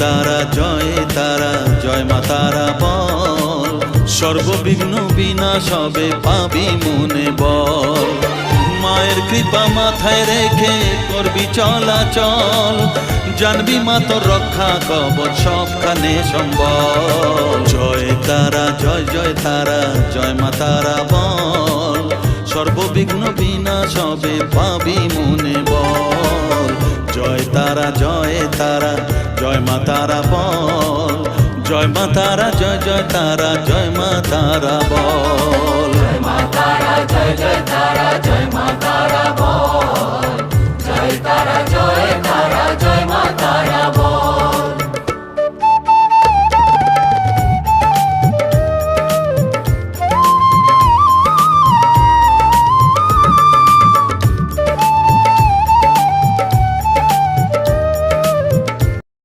তারা জয় তারা জয় মা তারা বল, সর্ববিঘ্ন বিনাশ হবে পাবি মনে বল। মায়ের কৃপা মাথায় রেখে করবি চলাচল, জানবি মা তোর রক্ষা কবচ সবখানে সম্বল। জয় তারা জয় জয় তারা জয় মা তারা বল, সর্ববিঘ্ন বিনাশ হবে পাবি মনে বল। জয় তারা জয় তারা জয় মা তারা বল, জয় মা তারা জয় জয় তারা জয় মা তারা বল। জয় মা তারা জয় জয় তারা জয় মা তারা বল, জয় তারা জয় তারা জয় মা তারা বল।